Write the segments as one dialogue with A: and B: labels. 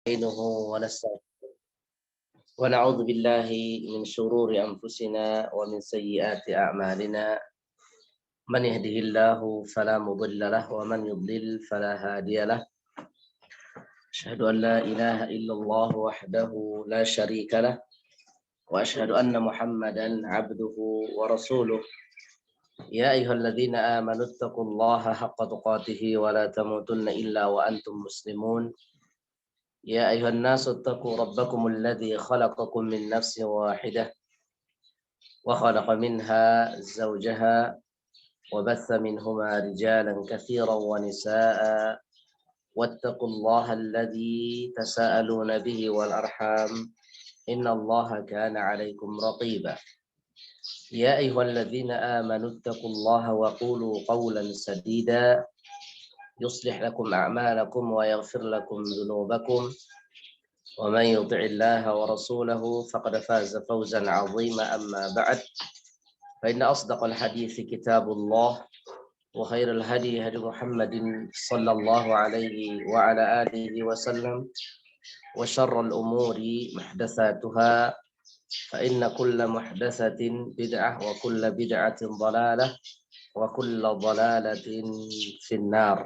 A: نستعينه ونستغفره ونعوذ بالله من شرور أنفسنا ومن سيئات أعمالنا من يهده الله فلا مضل له ومن يضلل فلا هادي له أشهد أن لا إله إلا الله وحده لا شريك له وأشهد أن محمدا عبده ورسوله يا أيها الذين آمنوا اتقوا الله حق تقاته ولا تموتن إلا وأنتم مسلمون يا أيها الناس اتقوا ربكم الذي خلقكم من نفس واحدة وخلق منها زوجها وبث منهما رجالا كثيرا ونساء واتقوا الله الذي تساءلون به والأرحام إن الله كان عليكم رقيبا يا أيها الذين آمنوا اتقوا الله وقولوا قولا سديدا يصلح لكم أعمالكم ويغفر لكم ذنوبكم ومن يطع الله ورسوله فقد فاز فوزا عظيما أما بعد فإن أصدق الحديث كتاب الله وخير الهدي هدي محمد صلى الله عليه وعلى آله وسلم وشر الأمور محدثاتها فإن كل محدثة بدعة وكل بدعة ضلالة وكل ضلالة في النار.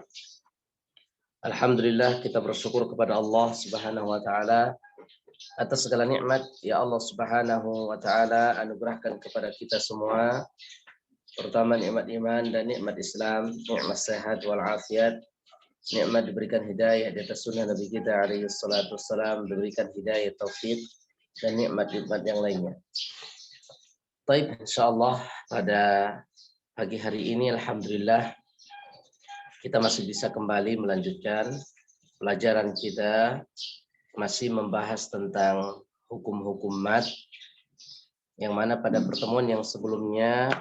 A: Alhamdulillah, kita bersyukur kepada Allah Subhanahu wa taala atas segala nikmat ya Allah Subhanahu wa taala anugerahkan kepada kita semua, terutama nikmat iman dan nikmat Islam, nikmat sehat wal afiat, nikmat diberikan hidayah di atas sunnah Nabi kita alaihi salatu wassalam, diberikan hidayah taufik dan nikmat-nikmat yang lainnya. Baik, insyaallah pada pagi hari ini alhamdulillah kita masih bisa kembali melanjutkan pelajaran kita, masih membahas tentang hukum-hukum mad, yang mana pada pertemuan yang sebelumnya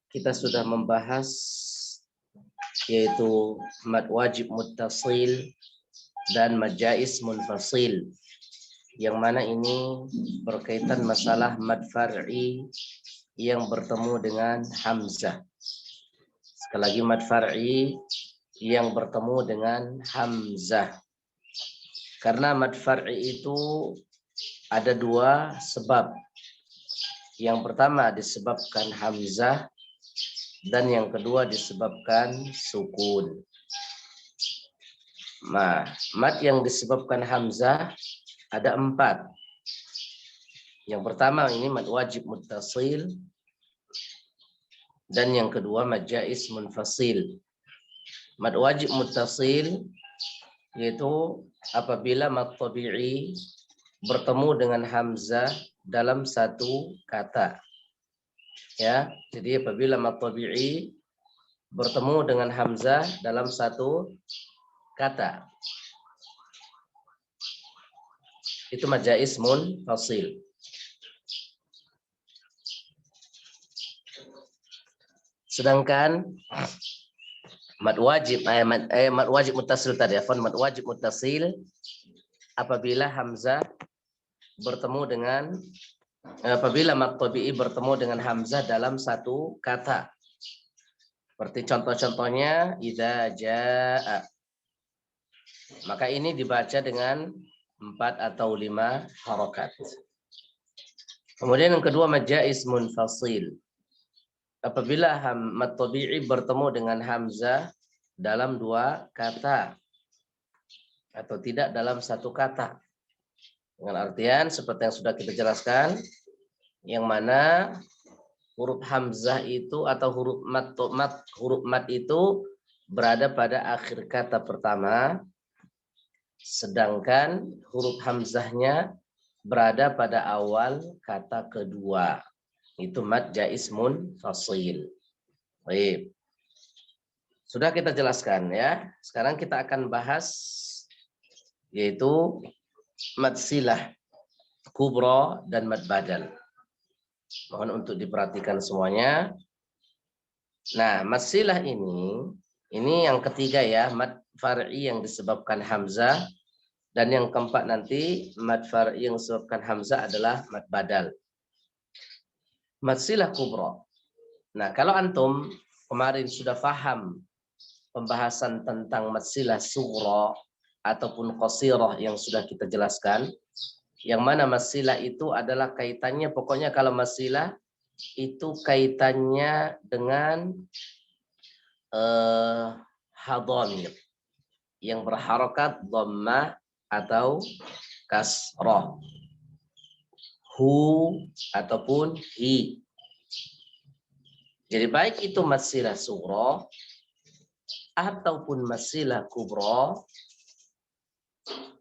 A: kita sudah membahas yaitu mad wajib muttasil dan mad jaiz munfasil, yang mana ini berkaitan masalah mad far'i yang bertemu dengan hamzah. Sekali lagi, mad far'i yang bertemu dengan hamzah. Karena mad far'i itu ada dua sebab. Yang pertama disebabkan hamzah dan yang kedua disebabkan sukun. Nah, mad yang disebabkan hamzah ada 4. Yang pertama ini mad wajib muttasil, dan yang kedua mad jaiz munfasil. Mad wajib muttasil yaitu apabila mad tabi'i bertemu dengan hamzah dalam satu kata. Ya, jadi apabila mad tabi'i bertemu dengan hamzah dalam satu kata, itu mad jaiz munfasil. Sedangkan mad wajib muttasil tadi, mad wajib muttasil apabila hamzah bertemu dengan apabila mad tabi'i bertemu dengan hamzah dalam satu kata. Seperti contoh-contohnya idza jaa. Maka ini dibaca dengan 4 atau 5 harakat. Kemudian yang kedua mad jaiz munfasil. Apabila mad tabi'i bertemu dengan hamzah dalam 2 kata atau tidak dalam satu kata. Dengan artian seperti yang sudah kita jelaskan, yang mana huruf hamzah itu atau huruf mad itu berada pada akhir kata pertama, sedangkan huruf hamzahnya berada pada awal kata kedua. Itu mad jaiz munfasil. Baik. Sudah kita jelaskan ya. Sekarang kita akan bahas yaitu mad silah kubra dan mad badal. Mohon untuk diperhatikan semuanya. Nah, mad silah ini yang ketiga ya, mad far'i yang disebabkan hamzah, dan yang keempat nanti mad far'i yang disebabkan hamzah adalah mad badal. Mad silah kubra. Nah, kalau antum kemarin sudah paham pembahasan tentang mad silah sughra ataupun qasirah yang sudah kita jelaskan. Yang mana masilah itu adalah kaitannya, pokoknya kalau masilah itu kaitannya dengan hadhamir yang berharokat dhammah atau kasrah, hu ataupun hi. Jadi baik itu masilah sughra ataupun masilah kubra,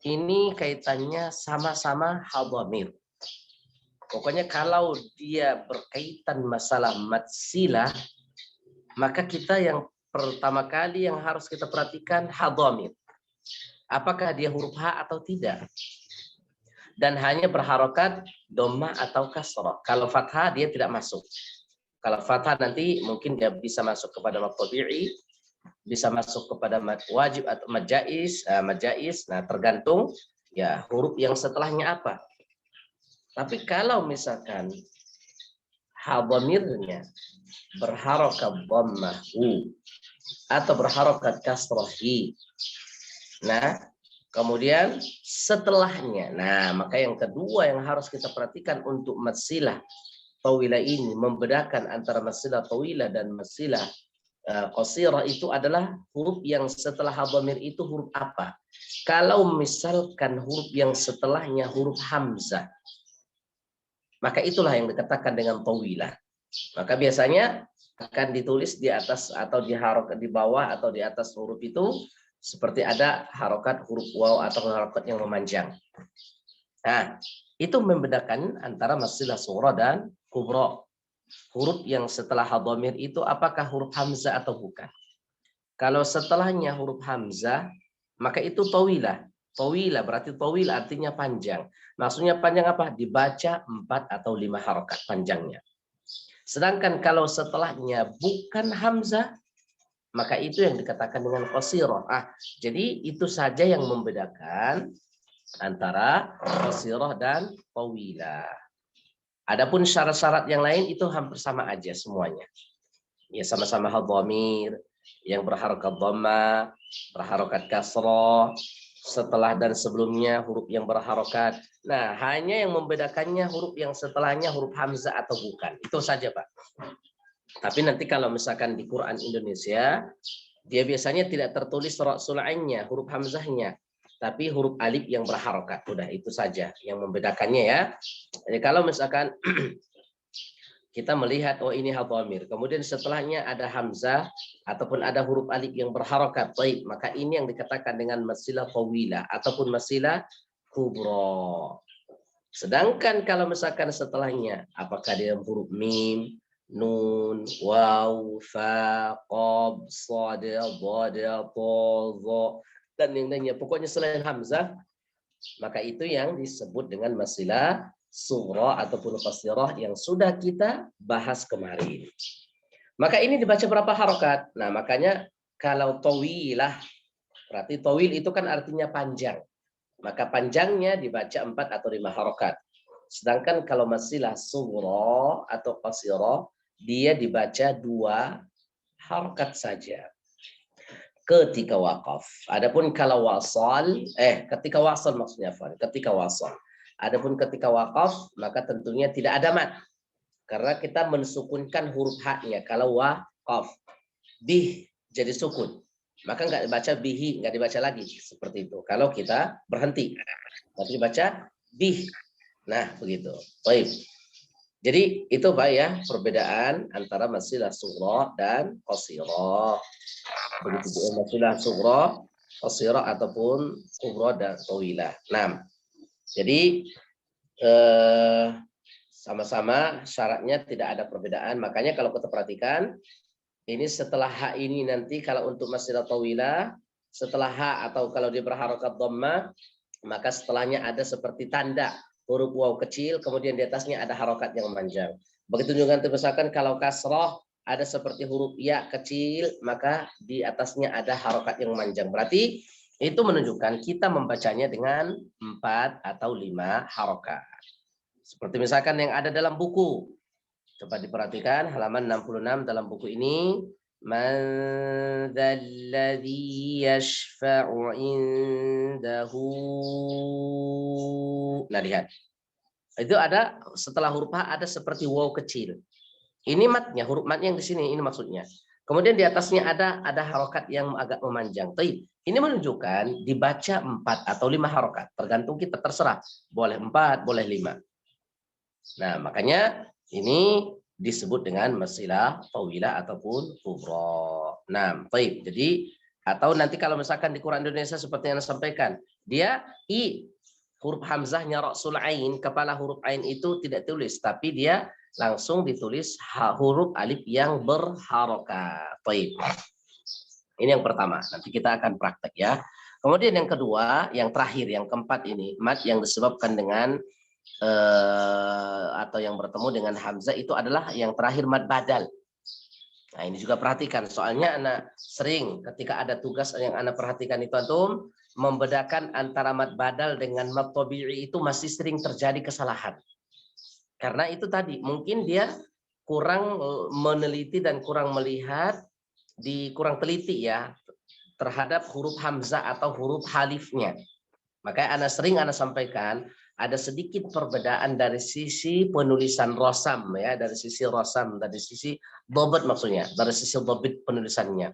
A: ini kaitannya sama-sama hadhamir. Pokoknya kalau dia berkaitan masalah masilah, maka kita yang pertama kali yang harus kita perhatikan hadhamir. Apakah dia huruf H atau tidak? Dan hanya berharokat dhammah atau kasrah. Kalau fathah dia tidak masuk. Kalau fathah nanti mungkin dia bisa masuk kepada mad tabi'i, bisa masuk kepada mad wajib atau mad jaiz, nah tergantung ya huruf yang setelahnya apa. Tapi kalau misalkan hadhamirnya berharokat dhammah hu atau berharokat kasrah hi, nah kemudian setelahnya, nah maka yang kedua yang harus kita perhatikan untuk masilah tawilah ini, membedakan antara masilah tawilah dan masilah qasirah itu adalah huruf yang setelah hadhamir itu huruf apa. Kalau misalkan huruf yang setelahnya huruf hamzah, maka itulah yang dikatakan dengan tawilah. Maka biasanya akan ditulis di atas atau di harokat di bawah atau di atas huruf itu seperti ada harokat huruf waw atau harokat yang memanjang. Nah, itu membedakan antara masilah sughra dan kubra. Huruf yang setelah hadhamir itu apakah huruf hamzah atau bukan? Kalau setelahnya huruf hamzah, maka itu tawilah. Tawilah berarti tawil artinya panjang. Maksudnya panjang apa? Dibaca 4 atau 5 harokat panjangnya. Sedangkan kalau setelahnya bukan hamzah, maka itu yang dikatakan dengan qasirah. Jadi itu saja yang membedakan antara qasirah dan tawilah. Adapun syarat-syarat yang lain itu hampir sama aja semuanya. Ya sama-sama hadhamir, yang berharokat dhammah, berharokat kasrah, setelah dan sebelumnya huruf yang berharokat. Nah, hanya yang membedakannya huruf yang setelahnya huruf hamzah atau bukan. Itu saja, Pak. Tapi nanti kalau misalkan di Quran Indonesia, dia biasanya tidak tertulis rasul ainnya, huruf hamzahnya, tapi huruf alif yang berharokat. Udah itu saja yang membedakannya ya. Jadi kalau misalkan kita melihat oh ini hadhamir, kemudian setelahnya ada hamzah ataupun ada huruf alif yang berharokat, baik, maka ini yang dikatakan dengan masilah tawilah ataupun masilah kubra. Sedangkan kalau misalkan setelahnya apakah dia huruf mim, nun, waw, fa, qaf, shad, dhad, ta, dan yang lainnya, pokoknya selain hamzah, maka itu yang disebut dengan masilah sughra ataupun qasirah yang sudah kita bahas kemarin. Maka ini dibaca berapa harokat? Nah, makanya kalau tawilah, berarti tawil itu kan artinya panjang. Maka panjangnya dibaca 4 atau 5 harokat. Sedangkan kalau masilah sughra atau qasirah, dia dibaca 2 harokat saja ketika waqaf. Adapun kalau wasal, ketika wasal maksudnya, ketika wasal. Adapun ketika waqaf, maka tentunya tidak ada mat. Karena kita mensukunkan huruf H-nya. Kalau waqaf, bih jadi sukun. Maka nggak dibaca bihi, nggak dibaca lagi. Seperti itu. Kalau kita berhenti. Tapi dibaca bih. Nah, begitu. Baik. Jadi itu Pak ya, perbedaan antara masilah sughra dan qasirah. Begitu juga masilah sughra, qasirah ataupun kubra dan tawilah. Nah, jadi sama-sama syaratnya tidak ada perbedaan. Makanya kalau kita perhatikan, ini setelah H ini nanti kalau untuk masilah tawilah, setelah H atau kalau dia berharokat dhammah, maka setelahnya ada seperti tanda huruf waw kecil, kemudian di atasnya ada harokat yang memanjang. Begitu juga misalkan kalau kasroh, ada seperti huruf ya kecil, maka di atasnya ada harokat yang memanjang. Berarti itu menunjukkan kita membacanya dengan 4 atau 5 harokat. Seperti misalkan yang ada dalam buku. Coba diperhatikan halaman 66 dalam buku ini. Man dzalladzi yashfa'u indahu. Nah, lihat. Itu ada setelah huruf H ada seperti waw kecil. Ini matnya, huruf matnya yang di sini, ini maksudnya. Kemudian di atasnya ada harokat yang agak memanjang. Tapi ini menunjukkan dibaca 4 atau 5 harokat. Tergantung kita, terserah. Boleh 4, boleh 5. Nah, makanya ini disebut dengan masilah tawilah ataupun kubra. Nah, baik. Jadi atau nanti kalau misalkan di Quran Indonesia seperti yang saya sampaikan, dia huruf hamzahnya rasul ain, kepala huruf ain itu tidak tulis, tapi dia langsung ditulis huruf alif yang berharokat. Baik. Ini yang pertama. Nanti kita akan praktek ya. Kemudian yang kedua, yang terakhir, yang keempat ini, mat yang disebabkan dengan atau yang bertemu dengan hamzah itu adalah yang terakhir mad badal. Nah, ini juga perhatikan, soalnya anak sering ketika ada tugas yang anak perhatikan itu antum membedakan antara mad badal dengan mad tabi'i itu masih sering terjadi kesalahan. Karena itu tadi mungkin dia kurang meneliti dan kurang melihat, kurang teliti ya terhadap huruf hamzah atau huruf halifnya. Makanya anak sampaikan ada sedikit perbedaan dari sisi penulisan rosam ya, dari sisi rosam, dari sisi dobet maksudnya, dari sisi dobet penulisannya.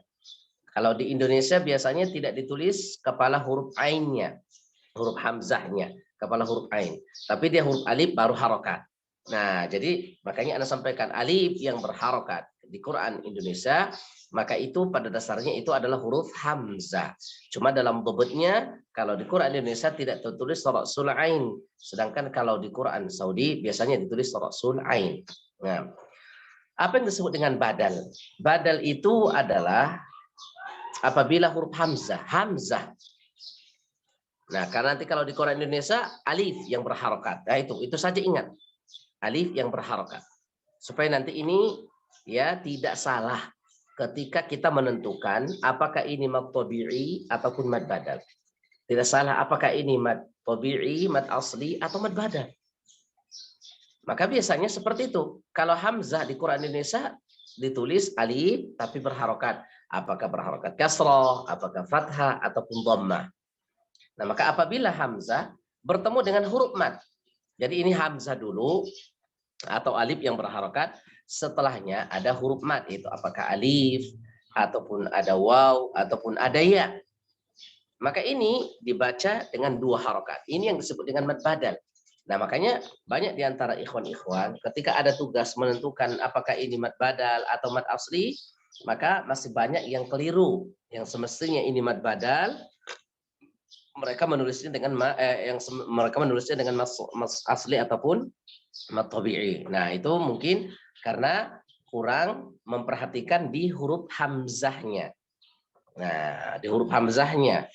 A: Kalau di Indonesia biasanya tidak ditulis kepala huruf ainnya, huruf hamzahnya, kepala huruf ain, tapi dia huruf alif baru harokat. Nah, jadi makanya Anda sampaikan alif yang berharokat di Quran Indonesia, maka itu pada dasarnya itu adalah huruf hamzah. Cuma dalam bobotnya, kalau di Quran Indonesia tidak tertulis rasul ain, sedangkan kalau di Quran Saudi biasanya ditulis rasul ain. Nah, apa yang disebut dengan badal? Badal itu adalah apabila huruf hamzah, Nah, karena nanti kalau di Quran Indonesia alif yang berharokat. Nah, itu saja ingat. Alif yang berharokat. Supaya nanti ini ya tidak salah ketika kita menentukan apakah ini mad tabi'i ataupun mad badal. Tidak salah apakah ini mad tabi'i, mad asli atau mad badal. Maka biasanya seperti itu. Kalau hamzah di Quran Indonesia ditulis alif tapi berharokat. Apakah berharokat kasrah, apakah fathah ataupun dhammah. Nah, maka apabila hamzah bertemu dengan huruf mad. Jadi ini hamzah dulu atau alif yang berharokat, setelahnya ada huruf mad, itu apakah alif ataupun ada waw ataupun ada ya. Maka ini dibaca dengan 2 harokat. Ini yang disebut dengan mad badal. Nah, makanya banyak di antara ikhwan-ikhwan ketika ada tugas menentukan apakah ini mad badal atau mad asli, maka masih banyak yang keliru. Yang semestinya ini mad badal, mereka menulisnya dengan mas asli ataupun mad tabi'i. Nah, itu mungkin karena kurang memperhatikan di huruf hamzahnya. Nah, di huruf hamzahnya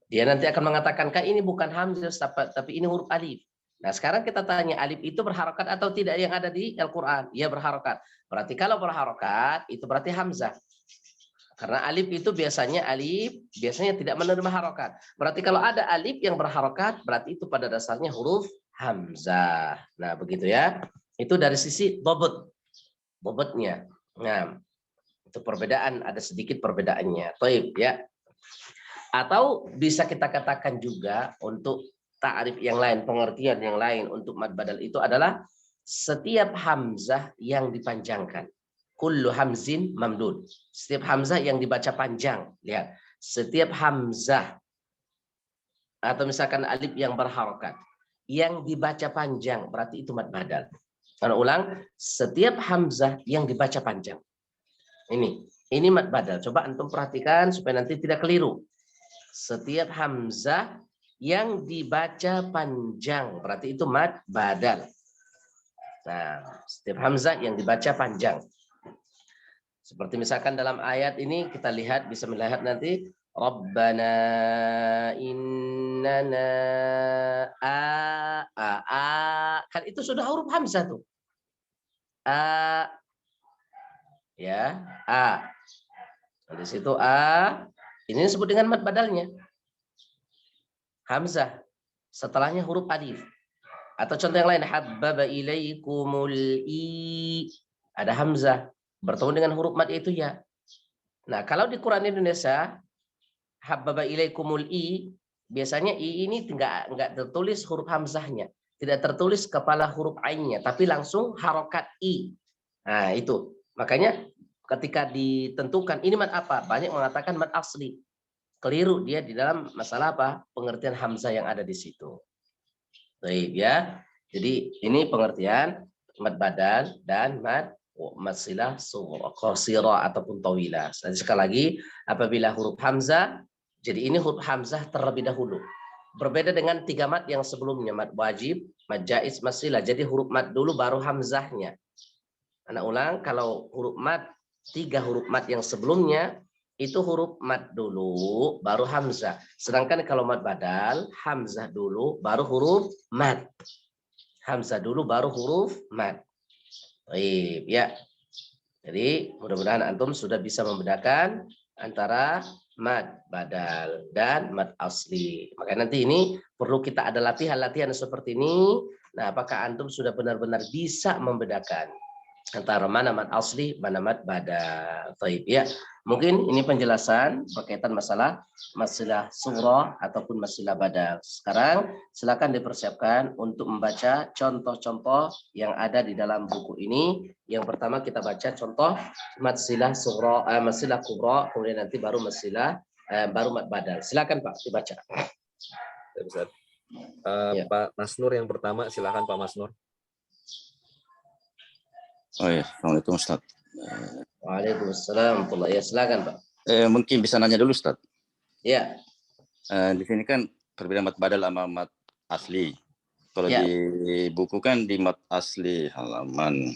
A: dia nanti akan mengatakan, "Kak, ini bukan hamzah tapi ini huruf alif." Nah, sekarang kita tanya, alif itu berharokat atau tidak yang ada di Al-Qur'an? Iya, berharokat. Berarti kalau berharokat itu berarti hamzah. Karena alif itu biasanya tidak menerima harokat. Berarti kalau ada alif yang berharokat, berarti itu pada dasarnya huruf hamzah. Nah, begitu ya. Itu dari sisi bobotnya. Nah, itu perbedaan, ada sedikit perbedaannya. Taib ya. Atau bisa kita katakan juga untuk ta'rif yang lain, pengertian yang lain untuk mad badal itu adalah setiap hamzah yang dipanjangkan. Kullu hamzin mamdud. Setiap hamzah yang dibaca panjang. Lihat, setiap hamzah atau misalkan alif yang berharokat yang dibaca panjang berarti itu mad badal. Karena ulang, setiap hamzah yang dibaca panjang. Ini mad badal. Coba antum perhatikan supaya nanti tidak keliru. Setiap hamzah yang dibaca panjang berarti itu mad badal. Nah, setiap hamzah yang dibaca panjang. Seperti misalkan dalam ayat ini kita lihat, bisa melihat nanti Rabbana innana kan itu sudah huruf hamzah tuh. Ya, di situ ini disebut dengan mad badalnya. Hamzah. Setelahnya huruf alif. Atau contoh yang lain, habbaba ilaikumul i. Ada hamzah bertemu dengan huruf mad itu ya. Nah, kalau di Quran Indonesia, habbaba ilaikumul i, biasanya i ini enggak tertulis huruf hamzahnya, tidak tertulis kepala huruf ainnya, tapi langsung harokat i. Nah, itu. Makanya ketika ditentukan ini mad apa, banyak mengatakan mad asli. Keliru dia di dalam masalah apa? Pengertian hamzah yang ada di situ. Baik ya. Jadi ini pengertian mad badal dan mad silah qasira ataupun tawilah. Sekali lagi, apabila huruf hamzah, jadi ini huruf hamzah terlebih dahulu. Berbeda dengan 3 mad yang sebelumnya, mad wajib, mad jaiz, mad silah. Jadi huruf mad dulu baru hamzahnya. Anak ulang, kalau huruf mad 3 huruf mad yang sebelumnya itu huruf mad dulu baru hamzah. Sedangkan kalau mad badal, hamzah dulu baru huruf mad. Hamzah dulu baru huruf mad. Baik, ya. Jadi mudah-mudahan antum sudah bisa membedakan antara mad badal dan mad asli. Maka nanti ini perlu kita ada latihan-latihan seperti ini. Nah, apakah antum sudah benar-benar bisa membedakan antara mana mad asli, mana mad badal. Baik, ya. Mungkin ini penjelasan berkaitan masalah masilah surah ataupun masilah badal. Sekarang silakan dipersiapkan untuk membaca contoh-contoh yang ada di dalam buku ini. Yang pertama kita baca contoh masilah surah, masilah kubra, kemudian nanti baru masilah baru mad badal. Silakan Pak dibaca.
B: Ya. Pak Masnur yang pertama, silakan Pak Masnur.
C: Oh ya, Assalamualaikum Ustaz.
A: Waalaikumsalam. Ya, silakan Pak.
C: Mungkin bisa nanya dulu Ustaz.
A: Ya.
C: Di sini kan perbedaan mad badal sama mad asli. Kalau
A: ya.
C: di buku kan di mad asli halaman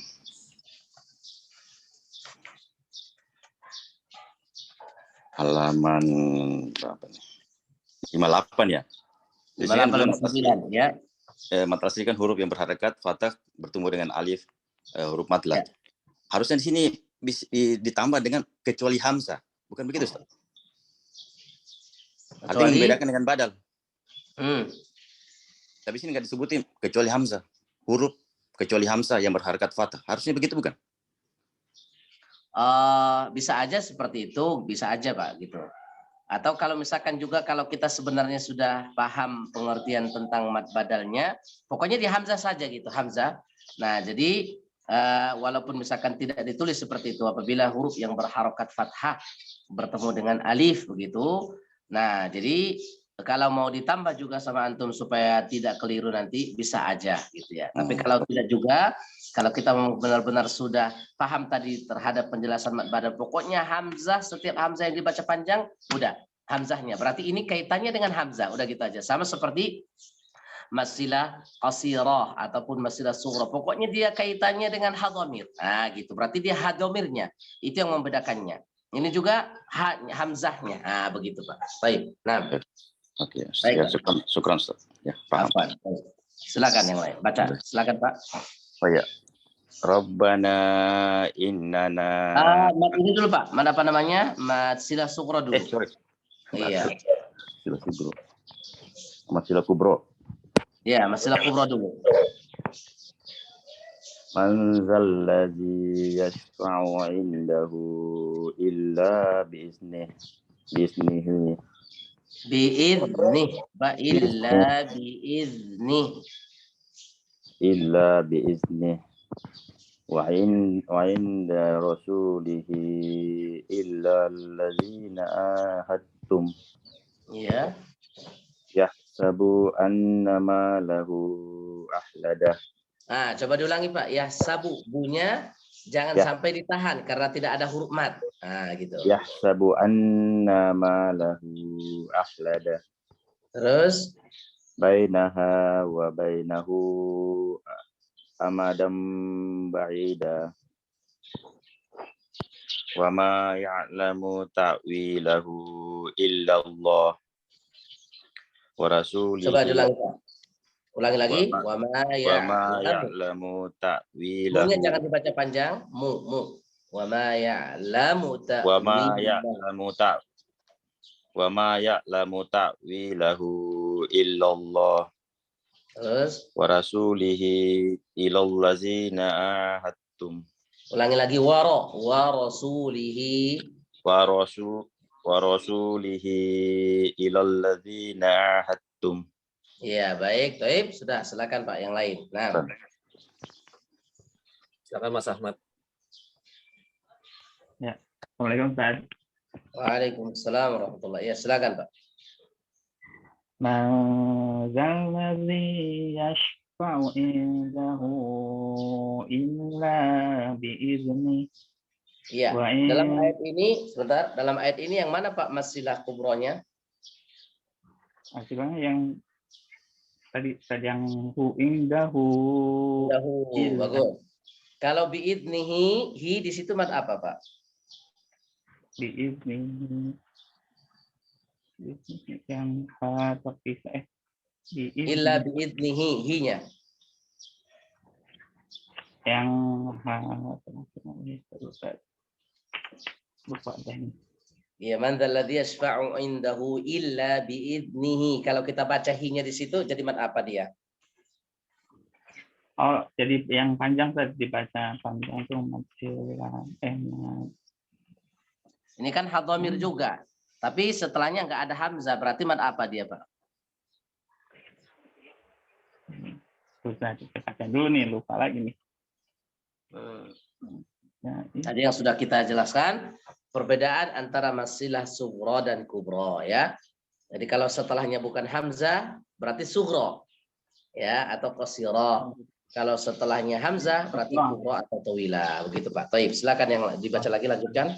C: berapa nih? 58 ya.
A: 58 ya.
C: Mad asli kan huruf yang berharakat fathah bertemu dengan alif, huruf mad lah. Ya. Harusnya di sini ditambah dengan kecuali hamzah, bukan begitu Ustaz? Artinya membedakan dengan badal. Tapi sini nggak disebutin kecuali hamzah, huruf kecuali hamzah yang berharakat fathah. Harusnya begitu bukan?
A: Bisa aja seperti itu, bisa aja Pak gitu. Atau kalau misalkan juga kalau kita sebenarnya sudah paham pengertian tentang mad badalnya, pokoknya di hamzah saja gitu, hamzah. Nah, jadi walaupun misalkan tidak ditulis seperti itu, apabila huruf yang berharokat fathah bertemu dengan alif begitu. Nah, jadi kalau mau ditambah juga sama antum supaya tidak keliru nanti bisa aja gitu ya. Tapi kalau tidak juga, kalau kita benar-benar sudah paham tadi terhadap penjelasan mad badal, pokoknya hamzah, setiap hamzah yang dibaca panjang, udah hamzahnya. Berarti ini kaitannya dengan hamzah, udah gitu aja. Sama seperti masilah qasirah ataupun masilah sughra. Pokoknya dia kaitannya dengan hadhamir. Nah, gitu. Berarti dia hadhamirnya. Itu yang membedakannya. Ini juga hamzahnya. Nah, begitu, Pak. Baik. Nah.
C: Oke, ya, syukran Ustaz. Ya, paham.
A: Silakan yang lain. Baca. Silakan, Pak.
C: Oh ya. Rabbana innana.
A: Ini dulu, Pak. Mana apa namanya? Masilah sughra dulu.
C: Sorry.
A: Iya.
C: Masilah kubro. Masilah kubro.
A: Ya, masilah kubro dulu.
C: Man zalladzi yashfa'u 'indahu illa biiznih. Biiznihi.
A: Biiznih. Illa biiznih.
C: Illa biiznih. Wa inda rasulihi illa alladzina ahadtum.
A: Iya.
C: Yahsabu annama lahu ahladah.
A: Nah, coba diulangi Pak. Yahsabu, bunya jangan sampai ditahan karena tidak ada huruf mad. Nah, gitu.
C: Yahsabu annama lahu ahladah.
A: Terus
C: bainaha wa bainahu amadam ba'ida. Wa ma ya'lamu ta'wilahu illa Allah wa rasulihi.
A: Coba diulangi Pak. Ulangi lagi. Wa ma
C: ya'lamu ta'wilahu.
A: Bunya jangan dibaca panjang. Mu. Wa ma ya'lamu
C: ta'wilahu illa Allah.
A: Terus
C: wa rasulihi ilal ladzina ahadtum.
A: Ulangi lagi wa rasulihi.
C: wa rasulihi ilal ladzina ahadtum.
A: Ya, baik. Taib, sudah. Silakan Pak yang lain. Nah.
B: Silakan Mas Ahmad.
D: Ya, Assalamualaikum Ustaz.
A: Waalaikumsalam warahmatullahi. Ya, silakan Pak.
D: Man zalladzi yashfa'u indahu illa bi'izni.
A: Iya. Dalam ayat ini, sebentar, dalam ayat ini yang mana Pak masilah kubronya?
D: Maksudnya yang tadi yang hu indahu.
A: Bagus. Kalau biidnihi, hi di situ mad apa Pak?
D: Biizni. Yang ha terpisah.
A: Illa biidnihi, hi-nya.
D: Yang ha lupa deh.
A: Ya, man dzalladzi yashfa'u indahu illa biidnihi. Kalau kita baca hi-nya di situ jadi mad apa dia?
D: Oh, jadi yang panjang tadi dibaca panjang itu
A: Ini kan hadhamir juga. Tapi setelahnya nggak ada hamzah, berarti mad apa dia, Pak?
D: Susah dibaca dulu nih, lupa lagi nih. Ya,
A: tadi yang sudah kita jelaskan perbedaan antara masilah sughra dan kubra ya. Jadi kalau setelahnya bukan hamzah berarti sughra ya atau qasira. Kalau setelahnya hamzah berarti kubra atau tawila. Begitu Pak. Baik, silakan yang dibaca lagi, lanjutkan.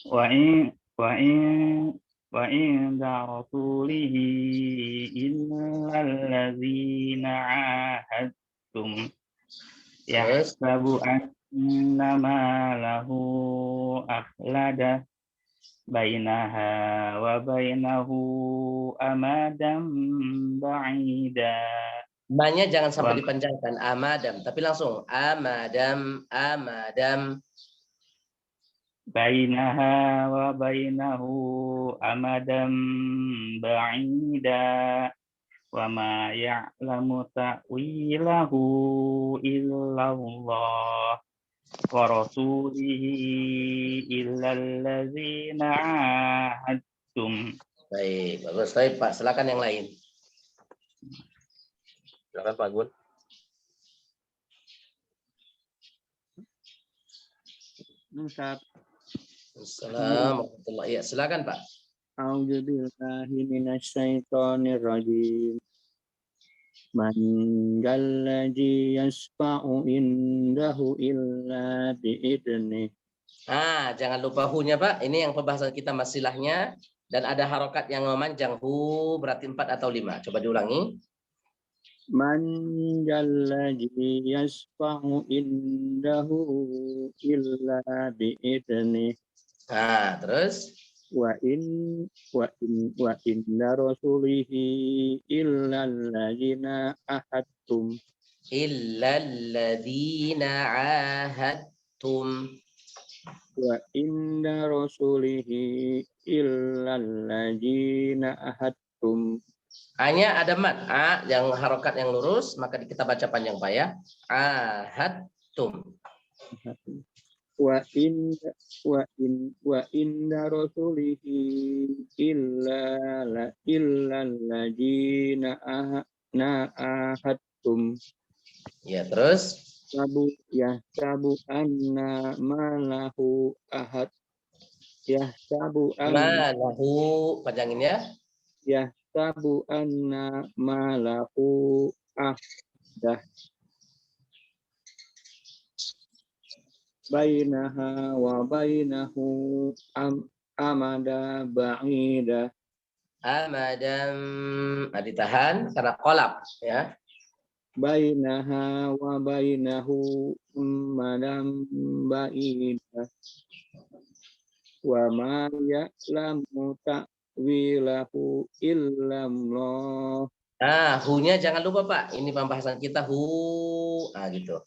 D: Wa in rasulihi illal ladzina ahadtum yahsabu annama lahu akhlada bainaha wa bainahu amadam ba'ida.
A: Banyak jangan sampai dipanjangkan amadam, tapi langsung amadam
D: bainaha wa bainahu amadam ba'ida wa ma ya'lamu ta'wilahu illallah wa rasulihi illal ladzina ahadtum.
A: Baik, bagus. Baik Pak, silakan yang lain.
B: Silakan Pak Gun.
A: Assalamualaikum. Ya, silakan Pak.
D: A'udzubillahi minasyaitonir rajim. Man galladzi yasfa'u indahu illa bi'idnih.
A: Jangan lupa hu-nya Pak. Ini yang pembahasan kita masilahnya dan ada harokat yang memanjang hu berarti 4 atau 5. Coba diulangi.
D: Man galladzi yasfa'u indahu illa bi'idnih.
A: Terus
D: Wa inna rasulihi illal ladzina ahadtum.
A: illal ladzina ahadtum.
D: Wa inna rasulihi illal ladzina ahadtum.
A: Hanya ada mat yang harokat yang lurus, maka kita baca panjang Pak ya. Ahadtum.
D: Wa inna rasulihi illal ladzina ahadtum.
A: Ya, terus
D: Sabu anna malahu ahad. Sabu anna
A: malahu, panjangin ya.
D: Sabu anna malahu ahdah bainaha wa bainahu amada ba'ida.
A: Amadam, ditahan karena kolab ya.
D: Bainaha wa bainahu amadam ba'ida. Wa ma ya'lamu ta'wilahu illallah.
A: Hu-nya jangan lupa Pak. Ini pembahasan kita hu. Gitu.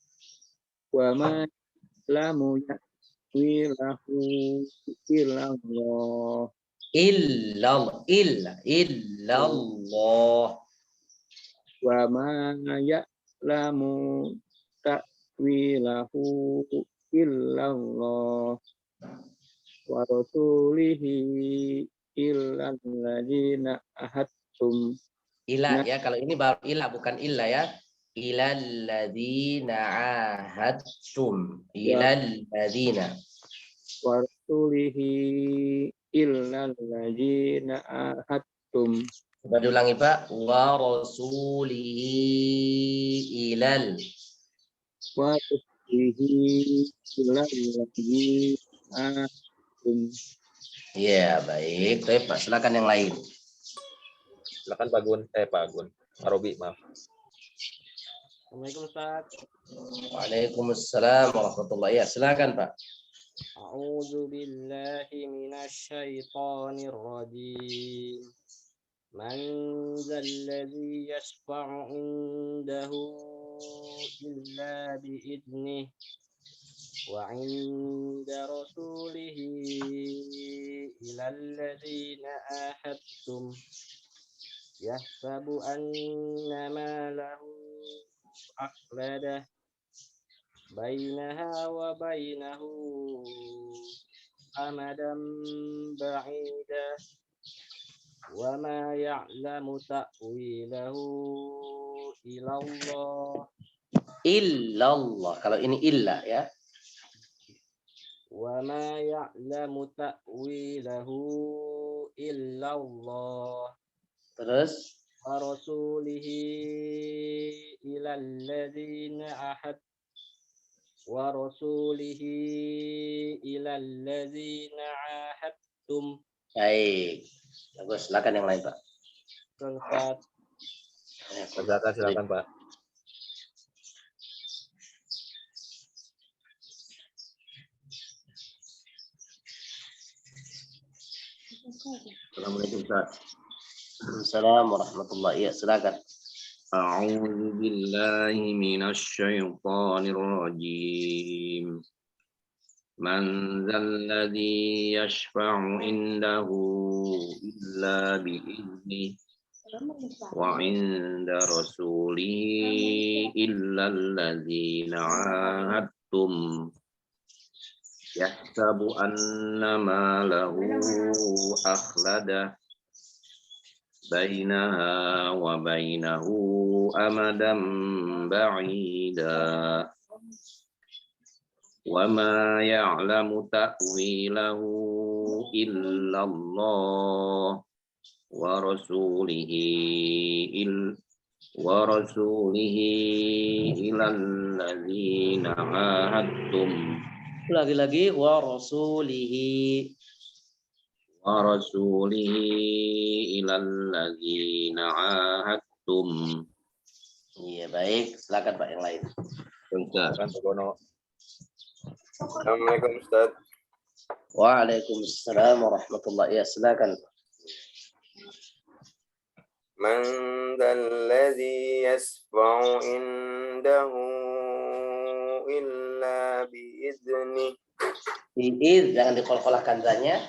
D: Wa ma ya'lamu ta'wilahu illallah.
A: Illallah.
D: Wa ma ya'lamu ta'wilahu
E: illallah wa rasulihi illal ladzina ahadtum.
A: Ila ya, kalau ini baru ila bukan illa ya. Ilal ladzina ahadtum. Ilal ladzina.
E: Wa rasulihi illal ladzina ahadtum.
A: Coba diulangi Pak. Wa rasulihi ilal.
E: Wa rasulihi illal ladzina ahadtum.
A: Ya baik. Baik Pak, silakan yang lain.
B: Silakan Pak Gun. Pak Gun. Pak Robi, maaf.
E: Assalamualaikum Ustaz.
A: Waalaikumsalam warahmatullahi wabarakatuh. Silakan Pak.
E: A'udzu billahi minasy syaithanir rajim. Man dzalladzi yashfa'u indahu illa bi'idnih wa 'inda rasulihi ilal ladzina ahadtum yahsabu annama lahu akhladah bainaha wa bainahu amadan ba'ida wa ma ya'lamu ta'wilahu illallah
A: Illallah. Kalau ini illa ya.
E: wa ma ya'lamu ta'wilahu illallah
A: Terus
E: wa rasulihi ilal ladzina ahad wa rasulihi ilal ladzina ahadtum.
A: baik. Bagus, silakan yang lain Pak.
E: Ustaz.
B: Silakan Pak.
A: Assalamualaikum Ustaz. Assalamualaikum warahmatullahi wabarakatuh. Silakan.
F: أعوذ بالله من الشيطان الرجيم من ذا الذي يشفع عنده إلا بإذنه وعند رسوله إلا الذين عاهدتم يحسب أنما له أخلده بينها وبينه أمدا بعيدا وما يعلم تأويله إلا الله ورسوله إلى الذين عاهدتم.
A: Lagi-lagi wa rasulihi.
F: ورسوله إلى الذين عاهدتم.
A: Iya baik, silakan Pak yang lain.
B: Silakan Pak Gono.
G: Assalamualaikum Ustaz.
A: Waalaikumsalam warahmatullahi wabarakatuh. Silakan.
G: Man dzalladzi yasfa'u indahu illa bi'idznih.
A: Biiz, jangan dikolkolahkan zanya.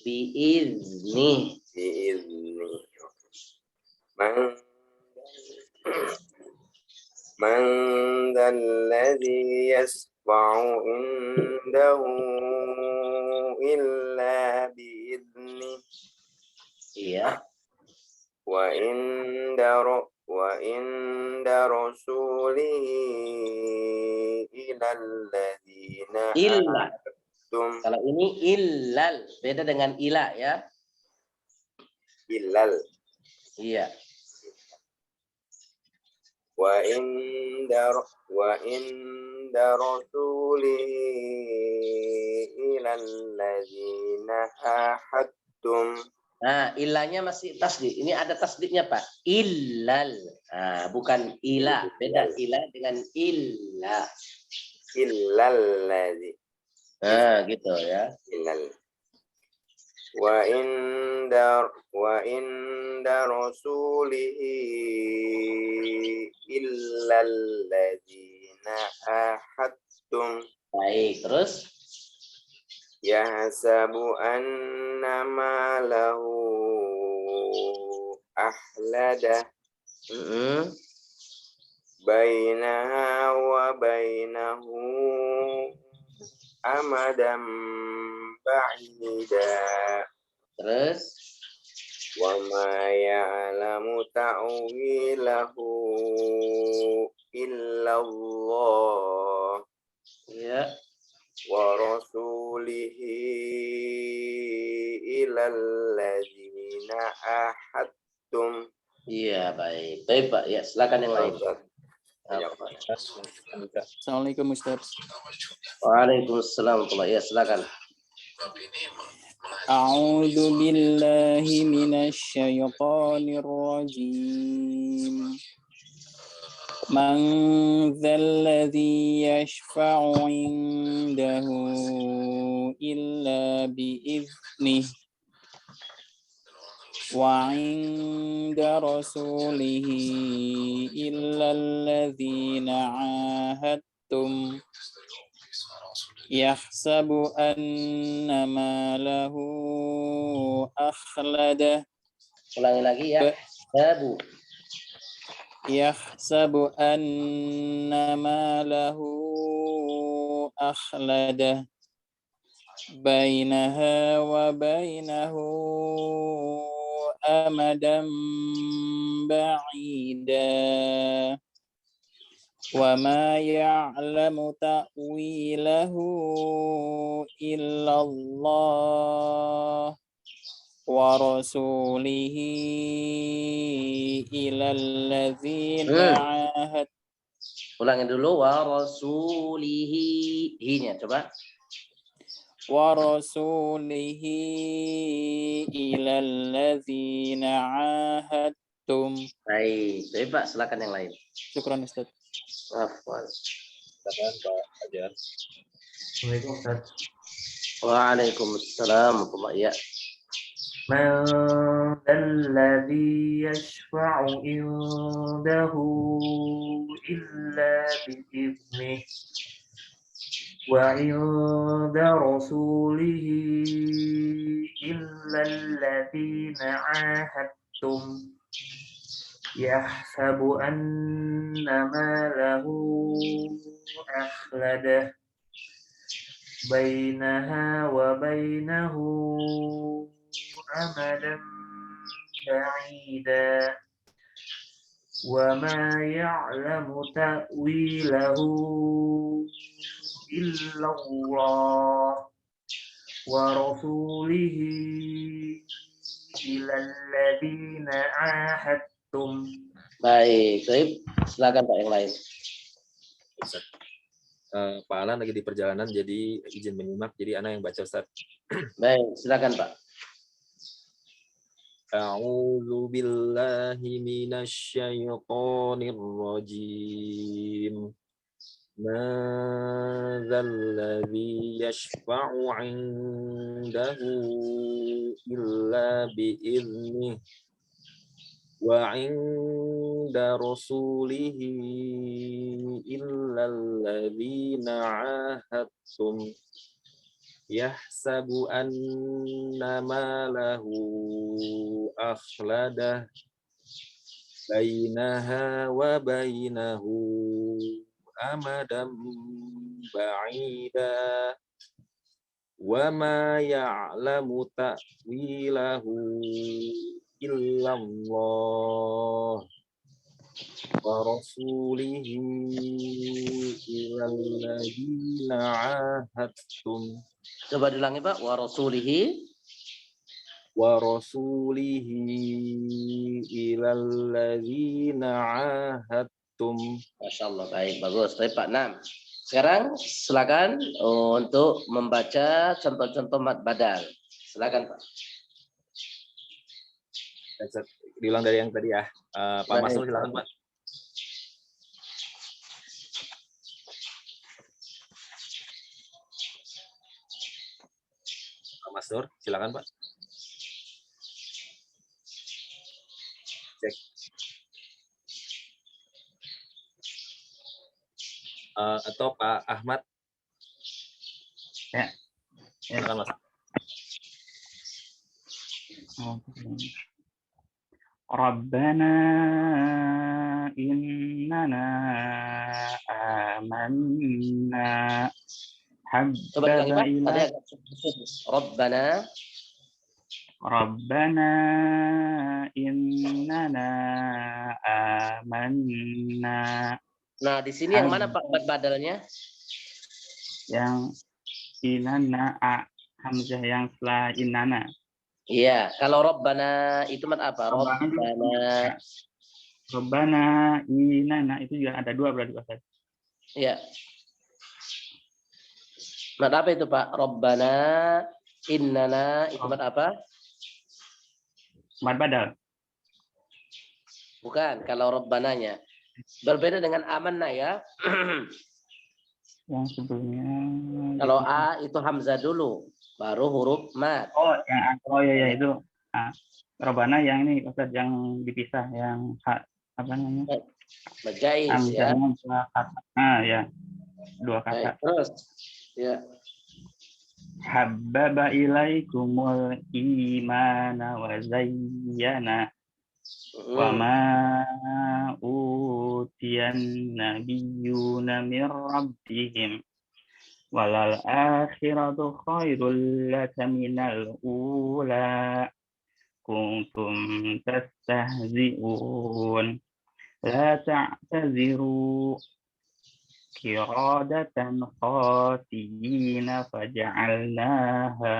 A: Biizni.
G: Bi'idznih. Man dzalladzi yasfa'u indahu illa bi'idznih.
A: Iya.
G: Wa inda rasulihi ilal ladzina
A: Illa.
G: ahadtum.
A: Kalau ini illal, beda dengan ila ya.
G: Ilal.
A: Iya.
G: Wa inda rasulihi ilal ladzina ahadtum.
A: Nah, ilahnya masih tasdid. Ini ada tasdidnya Pak. Illal. Nah, bukan ila. Beda ila dengan illa.
G: Illal ladzi.
A: Nah, gitu ya.
G: Illal. Wa inda rasulihi illal ladzina ahadtum.
A: Baik, terus
G: Yahsabu annama lahu ahlada bainaha wa bainahu amadan ba'ida.
A: Terus
G: Wa ma ya'lamu ta'wilahu illallah
A: ya,
G: wa rasulihi ilal ladzina ahadtum.
A: iya baik. Baik Pak, ya silakan yang lain. Apa?
E: Assalamualaikum Ustaz.
A: Waalaikumsalam warahmatullahi. Ya silakan.
E: A'udzu billahi minasy syaithanir rajim. Man dzalladzi yashfa'u 'indahu illa bi'idznih wa 'inda rasulihi illa alladzina 'ahadtum yahsabu annama lahu akhlada.
A: Ulangi lagi ya. Babu.
E: Yahsabu annama lahu akhlada bainaha wa bainahu amadan ba'ida wa ma ya'lamu ta'wilahu illallah wa rasulihi ilal ladzina ahad.
A: Ulangi dulu wa rasulihi. Hi-nya coba.
E: Wa rasulihi ilal ladzina ahadtum.
A: Baik, baik Pak, silakan yang lain.
E: Syukran Ustaz.
A: Afwan.
B: Silakan Pak Fajar.
A: Waalaikumsalam warahmatullahi wabarakatuh.
H: من ذا الذي يشفع عنده إلا بإذنه وعند رسوله إلا الذين عاهدتم يحسب أنما له أخلده بينها وبينه أمدا بعيدا وما يعلم تأويله إلا الله ورسوله إلى الذين عاهدتم.
A: Baik, baik. Silakan Pak yang lain.
B: Ustaz. Pak Alan lagi di perjalanan, jadi izin menyimak. Jadi anak yang baca Ustaz.
A: Baik, silakan Pak.
B: A'udzu billahi minasy syaithanir rajim. Ma dzalladzi yashfa'u 'indahu illa bi'idznih wa 'inda rasulihi illa alladzina 'ahadtum yahsabu annama lahu akhladah bainaha wa bainahu amadan ba'ida wa ma ya'lamu ta'wilahu illallah wa rasulihi ilal ladzina 'ahadtum.
A: Coba diulangi Pak. Wa rasulihi.
B: Wa rasulihi ilal ladzina 'ahadtum.
A: Masya Allah, baik, bagus. Baik Pak. Nah, sekarang silakan untuk membaca contoh-contoh mad badal. Silakan Pak.
B: Diulang dari yang tadi ya. Pak
A: Baik.
B: Masrur silakan Pak. Pak Masrur silakan Pak. Cek. Atau Pak Ahmad.
D: Ya.
B: Silakan Mas.
D: Rabbana innana amanna
A: Coba lagi Pak.
E: Habbaba
A: Tadi
E: ilai
A: agak sulit. Rabbana.
E: Rabbana innana amanna.
A: Nah, di sini yang mana Pak bad badalnya?
E: Yang inana hamzah yang setelah inana.
A: Iya, kalau Rabbana itu mat apa?
E: Rabbana juga
A: Rabbana.
E: Rabbana inana itu juga ada dua berarti Ustaz.
A: Iya. Mat apa itu Pak? Rabbana innana itu mat apa?
E: Mad badal.
A: Bukan, kalau Rabbananya. Berbeda dengan amanna ya.
E: Yang sebelumnya
A: Kalau A itu hamzah dulu, baru huruf mat.
E: ya itu Rabbana yang ini Ustaz yang dipisah yang apa namanya?
A: Majais ya.
E: Hamzahnya ya. Dua kata.
A: Baik, terus ya.
E: Habbaba ilaikumul imana wa zayyana wa ma utiyan nabiyyuna min rabbihim walal akhiratu khairul laka minal ula kuntum tastahzi'un la ta'taziru kiradatan khasiyina faja'alnaha.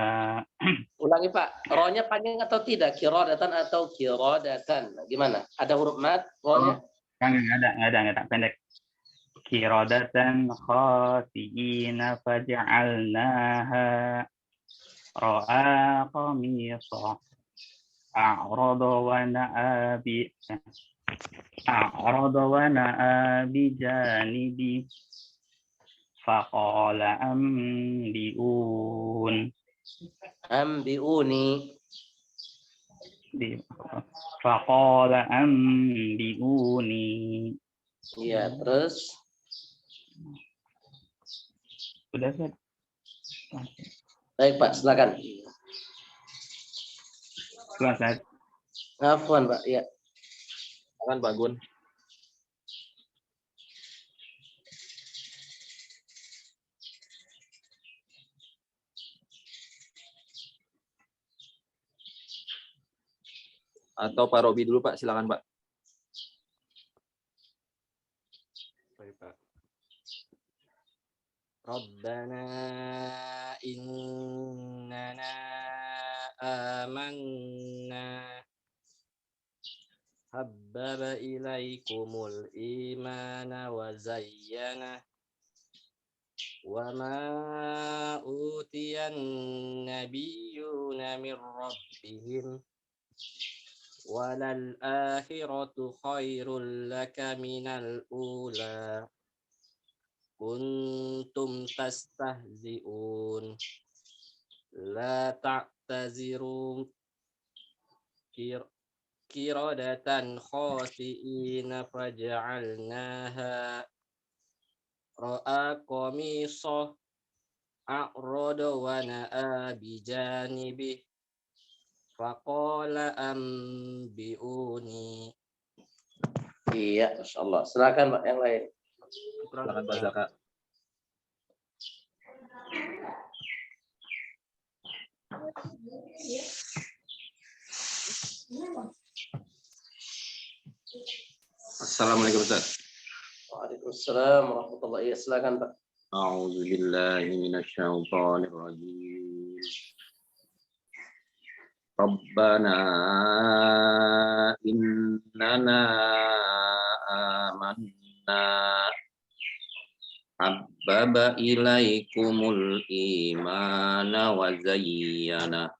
A: Ulangi Pak, rohnya panjang atau tidak? Kirodatan atau kirodatan? Gimana? Ada huruf mat rohnya?
E: Nggak ada, pendek. Kiradatan khasiyina faja'alnaha ra'a qamisa a'rada wa na'a bi janibi faqala ambiuni.
A: Iya, terus
E: Sudah Ustaz.
A: baik Pak, silakan.
E: Ustaz.
A: Afwan Pak, ya.
B: Silakan Pak Gun. Atau Pak Robi dulu Pak, silakan Pak.
I: Baik, Pak. Rabbana innana amanna habbaba ilaikumul imana wa zayyana wa ma utiyan nabiyyuna min rabbihim walal akhiratu khairul laka minal ula kuntum tastahzi'un la ta'taziru kiradatan khasi'ina faja'alnaha ra'a qamisa a'rada wa na'a bijanibi faqala ambiuni.
A: Iya, Masya silakan Pak yang lain.
B: Silakan Pak Zaka.
F: Assalamualaikum Ustaz.
A: Waalaikumsalam warahmatullahi wabarakatuh. Silakan Pak.
F: A'udzu billahi minasyaitonir rajim. Rabbana innana amanna habbaba ilaikumul imana wa zayyana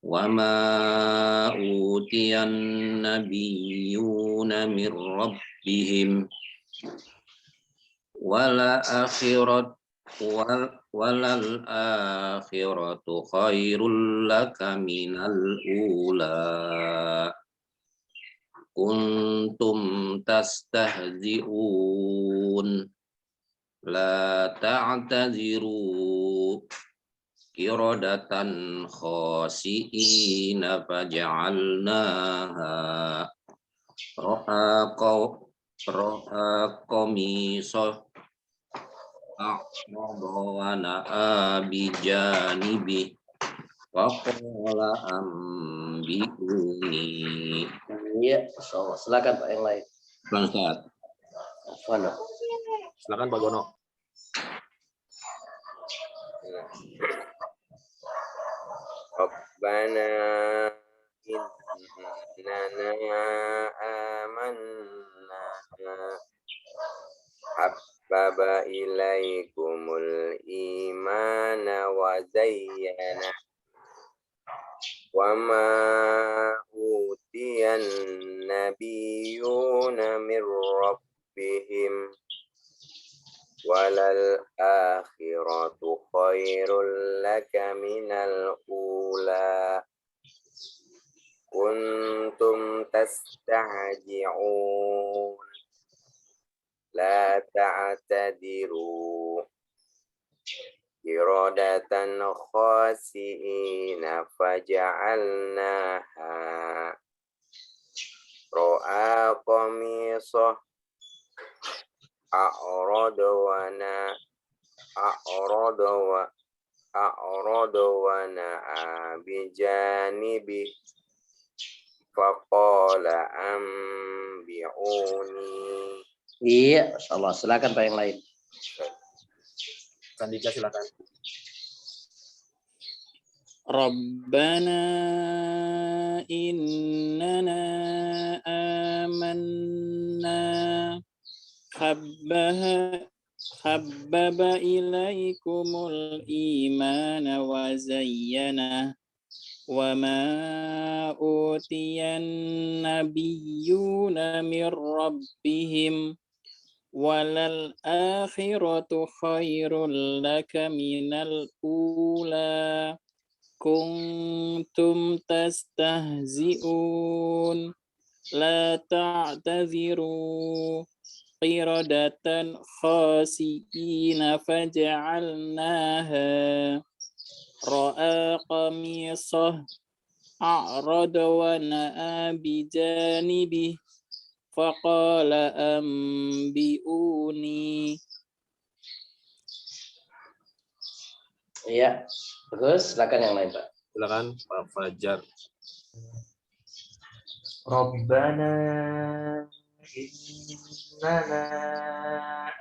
F: wa ma utiyan nabiyyuna min rabbihim walal akhiratu khairul laka minal ula kuntum tastahzi'un la ta'taziru kiradatan khasi'ina faja'alnaha ra'a qamisa أعرض ونأى بجانبه فقال أنبئوني.
A: Iya, so, silakan Pak yang lain.
F: Ustaz.
A: Mana?
B: Silakan Pak Gono.
G: Rabbana innana amanna habbaba ilaikumul imana wa zayyana wa ma utiyan nabiyuna min rabbihim walal akhiratu khairul laka minal ula kuntum tasta'ji'un la ta'tadiru iradatan khasi'ina faja'alnaha ro'a qamisah a'rada wa na'a bijanibi faqala anbi'uni.
A: Iya, insyaallah. Silakan Pak yang lain.
B: Sandika silakan.
J: Rabbana innana amanna habbaba ilaikumul imana wa zayyana wa ma utiyan nabiyyuna min rabbihim walal akhiratu khairul laka minal ula kuntum tastahzi'un la ta'taziru qiradatan khasi'ina faja'alnaha ra'a qamisah a'rada wa na'a bijanibih faqala anbi'uni.
A: Iya. Terus silakan yang lain Pak.
B: Silakan Pak Fajar.
H: Rabbana innana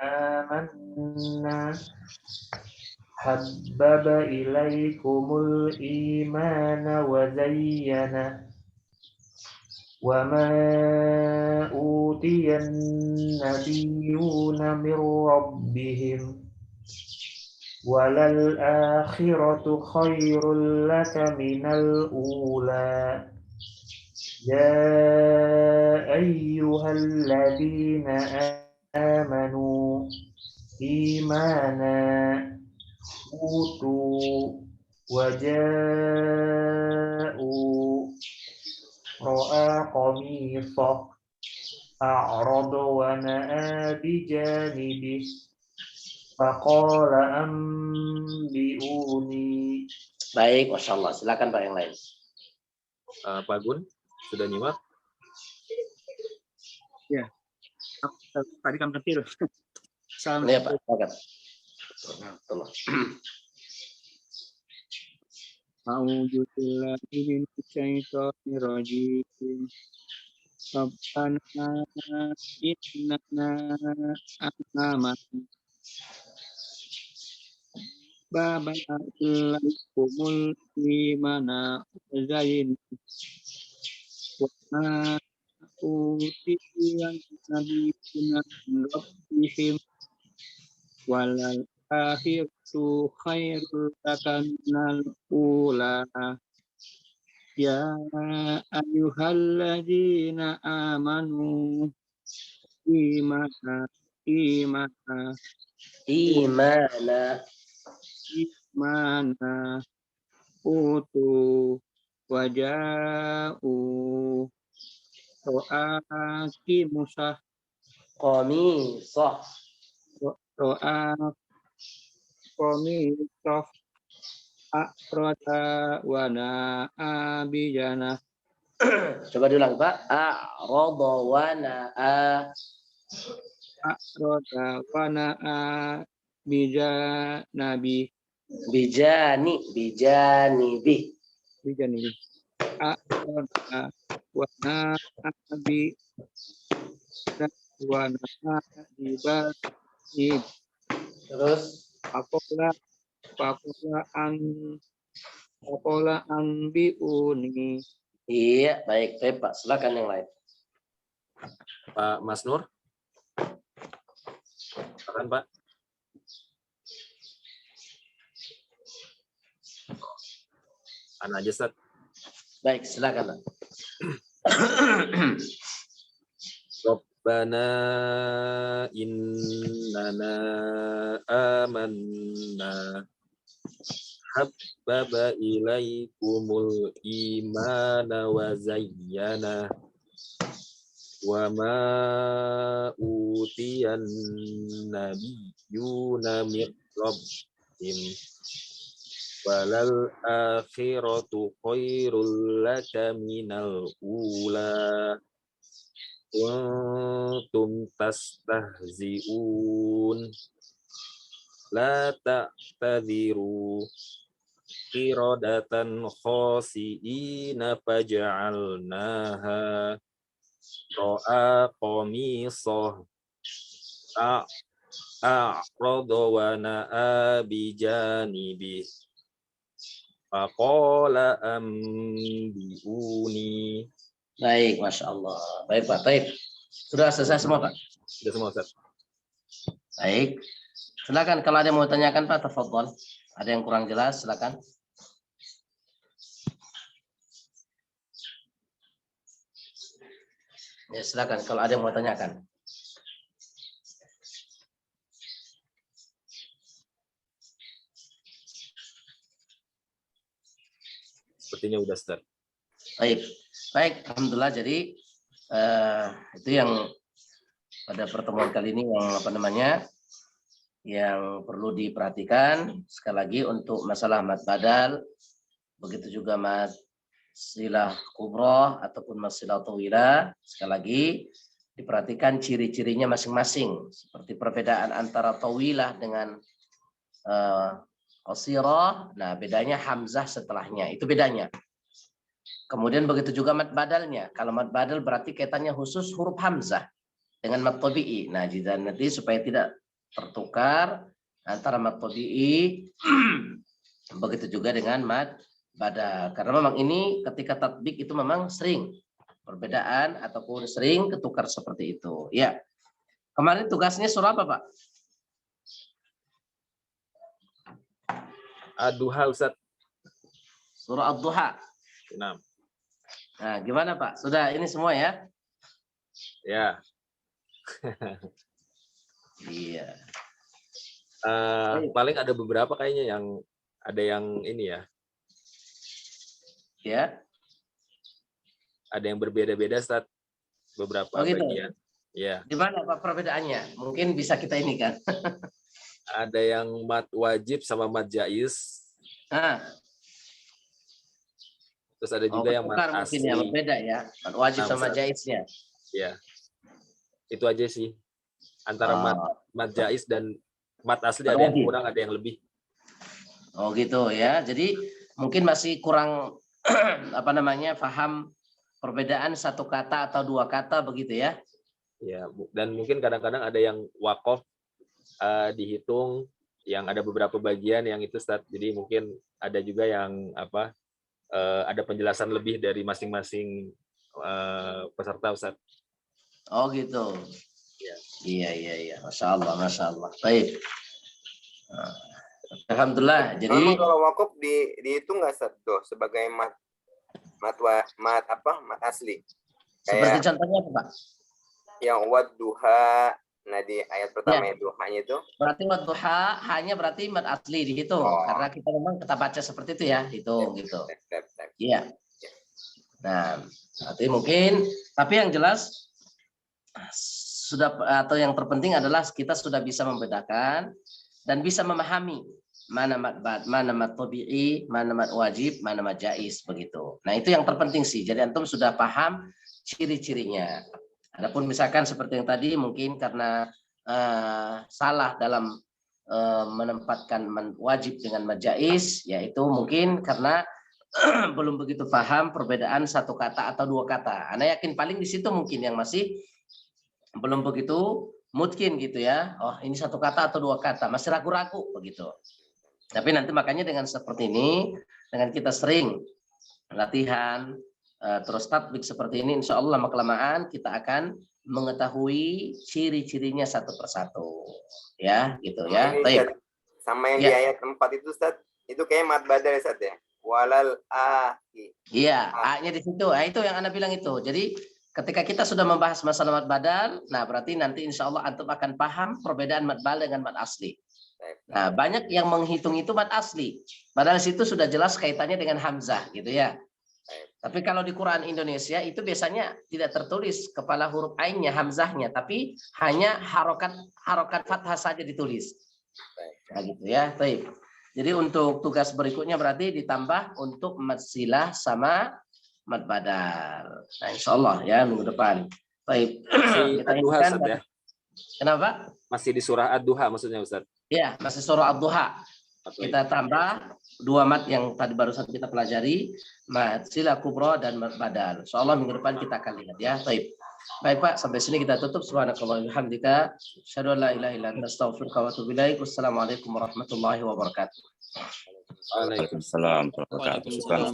H: amanna habbaba ilaikumul imana wa zayyana wa ma utiyan nabiyyuna min rabbihim walal akhiratu khairul laka minal ula ya ayyuhalladzina amanu imana utu waja'u ro'a qamisah a'rada wa na'a bijanibih faqala anbi'uni.
A: Baik, Masya Allah. Silakan Pak yang lain.
B: Pak Gun, sudah nyimak?
E: Ya. Tadi kan kecil.
A: Iya Pak, silakan. Tolong.
J: A'udzu billahi minasyaitonir rajim. Rabbana innana amanna baba ilaikumul imana zayin wa ma utiyan nabiyyuna min rabbihim walal akhiratu khairul laka minal ula ya ayyuhalladzina amanu imana utu waja'u ro'aki musah
A: Qamisah.
J: qamisah a'rada wa na'a bijana.
A: Coba diulang Pak. A'rada wa na'a.
J: A'rada wa na'a bijanabi
A: bijanibi.
J: bijanibi a'rada wa na'ibani
A: Terus
J: Pakola an biuni.
A: iya, baik, Pak. Silakan yang lain.
B: Pak Mas Nur. Silakan, Pak. Ana aja, Ustaz.
A: Baik, silakan, Pak.
B: Rabbana innana amanna habbaba ilaikumul imana wa zayyana wa ma utiyan nabiyyuna min rabbihim walal akhiratu khairul laka minal ula kuntum tastahzi'un la ta'tadiru iradatan khasi'ina faja'alnaha ro'a qamisah a'rada wa na'a bijanibi faqala ambiuni.
A: Baik, Masya Allah. Baik, Pak. Baik. Sudah selesai semua, Pak?
B: Sudah semua, Ustaz.
A: Baik. Silakan kalau ada yang mau tanyakan, Pak, tafadhol. Ada yang kurang jelas, silakan. Ya, silakan kalau ada yang mau tanyakan.
B: Sepertinya udah, Ustaz.
A: Baik. Baik, alhamdulillah. Jadi itu yang pada pertemuan kali ini yang perlu diperhatikan sekali lagi untuk masalah mad badal, begitu juga mad silah kubroh ataupun mad silah tawilah, sekali lagi diperhatikan ciri-cirinya masing-masing, seperti perbedaan antara tawilah dengan qasirah. Nah, bedanya hamzah setelahnya, itu bedanya. Kemudian begitu juga mad badalnya. Kalau mad badal berarti kaitannya khusus huruf hamzah dengan mad tabi'i. Nah, jadi nanti supaya tidak tertukar antara mad tabi'i begitu juga dengan mad badal. Karena memang ini ketika tatbik itu memang sering perbedaan ataupun sering ketukar seperti itu. Ya. Kemarin tugasnya surah apa, Pak?
B: Ad-Duha, Ustaz.
A: Surah Ad-Duha. Nah, gimana, Pak? Sudah ini semua ya?
B: Ya.
A: Iya.
B: Paling ada beberapa kayaknya yang ada yang ini ya.
A: Ya.
B: Ada yang berbeda-beda, Ustaz. Beberapa bagian. Ya.
A: Di mana, Pak, perbedaannya? Mungkin bisa kita ini kan.
B: Ada yang mad wajib sama mad jaiz. Terus ada juga yang mad asli.
A: Ya, berbeda ya. Mad wajib sama jaiznya.
B: Ya. Itu aja sih. Antara mad jaiz dan mad asli ada yang kurang, ada yang lebih.
A: Oh gitu ya. Jadi mungkin masih kurang paham perbedaan satu kata atau dua kata begitu ya.
B: Ya, dan mungkin kadang-kadang ada yang wakof dihitung, yang ada beberapa bagian yang itu, Ustaz. Jadi mungkin ada juga yang ada penjelasan lebih dari masing-masing peserta, Ustaz.
A: Oh gitu.
B: Ya.
A: Iya. Masya Allah. Baik. Alhamdulillah. Jadi
G: kalau wakaf dihitung nggak, Ustaz, tuh sebagai mat asli?
A: Seperti contohnya apa, Pak?
G: Yang wadduha. Nah, di ayat pertama duhanya itu.
A: Berarti mad duha hanya berarti mad asli dihitung. Karena kita memang kita baca seperti itu ya, hitung gitu. Iya. Nah, berarti mungkin, tapi yang jelas sudah, atau yang terpenting adalah kita sudah bisa membedakan dan bisa memahami mana mad tabi'i, mana mad wajib, mana mad jaiz begitu. Nah, itu yang terpenting sih. Jadi antum sudah paham ciri-cirinya. Adapun misalkan seperti yang tadi mungkin karena salah dalam menempatkan wajib dengan majais, yaitu mungkin karena belum begitu paham perbedaan satu kata atau dua kata. Anda yakin paling di situ mungkin yang masih belum begitu mungkin gitu ya. Oh, ini satu kata atau dua kata, masih ragu-ragu begitu. Tapi nanti makanya dengan seperti ini, dengan kita sering latihan, terus tatbik seperti ini, insya Allah lama-kelamaan kita akan mengetahui ciri-cirinya satu persatu. Ya, gitu ya. Baik.
G: Sama yang di ayat 4 itu Ustaz, itu kayak mat badal ya Ustaz ya. Walal ahi.
A: Iya, A-nya di situ. Itu yang Anda bilang itu. Jadi ketika kita sudah membahas masalah mad badal, nah berarti nanti insya Allah antum akan paham perbedaan mad badal dengan mad asli. Nah, banyak yang menghitung itu mad asli. Padahal situ sudah jelas kaitannya dengan hamzah gitu ya. Tapi kalau di Quran Indonesia itu biasanya tidak tertulis kepala huruf ainnya, hamzahnya, tapi hanya harokat fathah saja ditulis. Nah, gitu ya. Baik. Jadi untuk tugas berikutnya berarti ditambah untuk mad silah sama mad badal. Nah, insya Allah ya minggu depan. Baik. Kita
B: Ad-Duha, Ustaz, ya?
A: Kenapa?
B: Masih di surah Ad-Duha maksudnya Ustaz?
A: Ya, masih surah Ad-Duha. Kita tambah dua mad yang tadi barusan kita pelajari, mad silah kubra dan mad badal. Insya Allah minggu depan kita akan lihat ya. Baik. Baik Pak, sampai sini kita tutup. Subhanakallahumma wa bihamdika, asyhadu an la ilaha illa anta, astaghfiruka wa atubu ilaik. Wassalamualaikum warahmatullahi wabarakatuh.
C: Waalaikumsalam warahmatullahi wabarakatuh.
I: Ustaz.